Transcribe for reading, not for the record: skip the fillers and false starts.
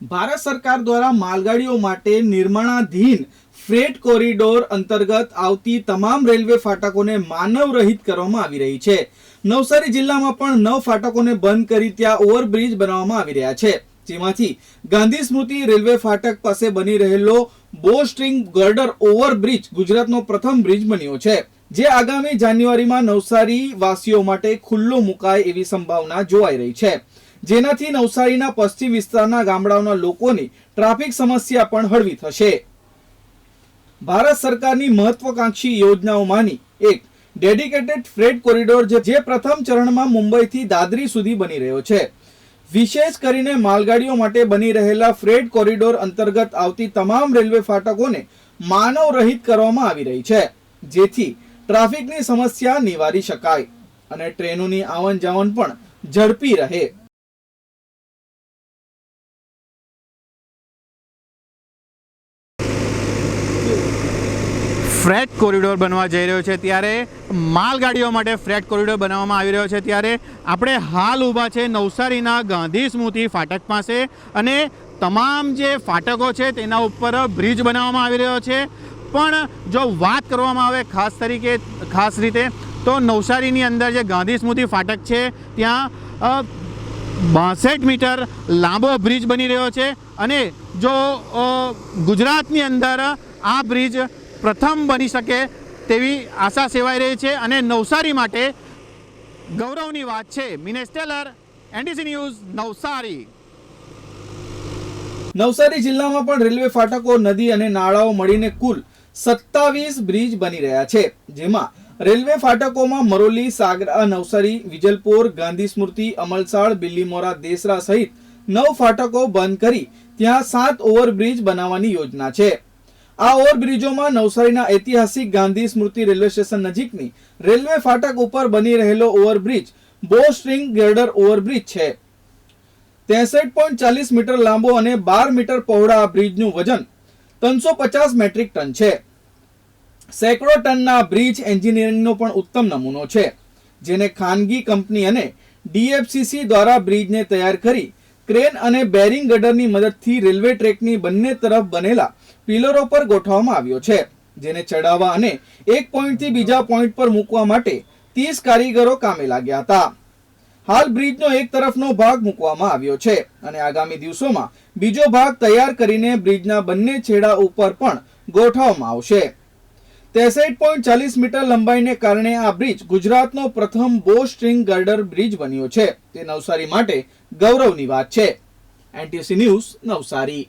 ભારત સરકાર દ્વારા માલગાડીઓ માટે નિર્માણાધીન ફ્રેટ કોરિડોર અંતર્ગત આવતી તમામ રેલવે ફાટકોને માનવ રહિત કરવામાં આવી રહી છે. નવસારી જિલ્લામાં પણ 9 ફાટકોને બંધ કરી ત્યાં ઓવરબ્રિજ બનાવવામાં આવી રહ્યા છે, જેમાંથી ગાંધી સ્મૃતિ રેલવે ફાટક પાસે બની રહેલો બોસ્ટ્રિંગ ગર્ડર ઓવરબ્રિજ ગુજરાતનો પ્રથમ બ્રિજ બન્યો છે, જે આગામી જાન્યુઆરીમાં નવસારી વાસીઓ માટે ખુલ્લો મુકાય એવી સંભાવના જોવાઈ રહી છે, જેનાથી નવસારીના પશ્ચિમ વિસ્તારના ગામડાઓના લોકોની ટ્રાફિક સમસ્યા પણ હળવી થશે. ભારત સરકારની મહત્વાકાંક્ષી યોજનાઓમાંની એક ડેડિકેટેડ ફ્રેટ કોરિડોર જે પ્રથમ ચરણમાં મુંબઈથી દાદરી સુધી બની રહ્યો છે. વિશેષ કરીને માલગાડીઓ માટે બની રહેલા ફ્રેટ કોરિડોર અંતર્ગત આવતી તમામ રેલવે ફાટકોને માનવ રહિત કરવામાં આવી રહી છે, જેથી ટ્રાફિકની સમસ્યા નિવારી શકાય અને ટ્રેનોની આવન જાવન પણ ઝડપી રહે. ફ્રેટ કોરિડોર બનવા જઈ રહ્યો છે ત્યારે માલગાડીઓ માટે ફ્રેટ કોરિડોર બનાવવામાં આવી રહ્યો છે ત્યારે આપણે હાલ ઊભા છે નવસારીના ગાંધી સ્મૃતિ ફાટક પાસે અને તમામ જે ફાટકો છે તેના ઉપર બ્રિજ બનાવવામાં આવી રહ્યો છે. પણ જો વાત કરવામાં આવે ખાસ રીતે તો નવસારીની અંદર જે ગાંધી સ્મૃતિ ફાટક છે ત્યાં 62 મીટર લાંબો બ્રિજ બની રહ્યો છે અને જો ગુજરાતની અંદર આ બ્રિજ પ્રથમ બની શકે તેવી આશા સેવાઈ રહી છે અને નવસારી માટે ગૌરવની વાત છે. Minesh Tailor, NDC news, Navsari. નવસારી જિલ્લામાં પણ રેલવે ફાટકો, નદી અને નાળાઓ મળીને કુલ 27 બ્રિજ બની રહ્યા છે, જેમાં રેલવે ફાટકોમાં મરોલી, સાગરા, નવસારી, વિજલપોર, ગાંધી સ્મૃતિ, અમલસાડ, બિલ્લીમોરા, દેસરા સહિત 9 ફાટકો બંધ કરી ત્યાં 7 ઓવરબ્રિજ બનાવવાની યોજના છે. આ ઓવરબ્રિજોમાં નવસારીના ઐતિહાસિક ગાંધી સ્મૃતિ રેલવે સ્ટેશન નજીકની રેલવે ફાટક ઉપર બની રહેલો ઓવરબ્રિજ બોસ્ટ્રિંગ ગર્ડર ઓવરબ્રિજ છે. 63.40 મીટર લાંબો અને 12 મીટર પહોળા આ બ્રિજનું વજન 350 મેટ્રિક ટન છે. સેંકડો ટનના બ્રિજ એન્જિનિયરિંગનો પણ ઉત્તમ નમૂનો છે, જેને ખાનગી કંપની અને DFCC દ્વારા બ્રિજને તૈયાર કરી ક્રેન અને બેરિંગ ગર્ડરની મદદથી રેલવે ટ્રેકની બંને તરફ બનેલા પિલરો પર ગોઠવવામાં આવ્યો છે, જેને ચડાવવા અને એક પોઈન્ટથી બીજા પોઈન્ટ પર મૂકવા માટે 30 કારીગરો કામે લાગ્યા હતા. હાલ બ્રિજનો એક તરફનો ભાગ મૂકવામાં આવ્યો છે અને આગામી દિવસોમાં બીજો ભાગ તૈયાર કરીને બ્રિજના બંને છેડા ઉપર પણ ગોઠવવામાં આવશે. 63.40 મીટર લંબાઈને કારણે આ બ્રિજ ગુજરાતનો પ્રથમ બોસ્ટ્રિંગ ગર્ડર બ્રિજ બન્યો છે. તે નવસારી માટે ગૌરવની વાત છે. NTC news, Navsari.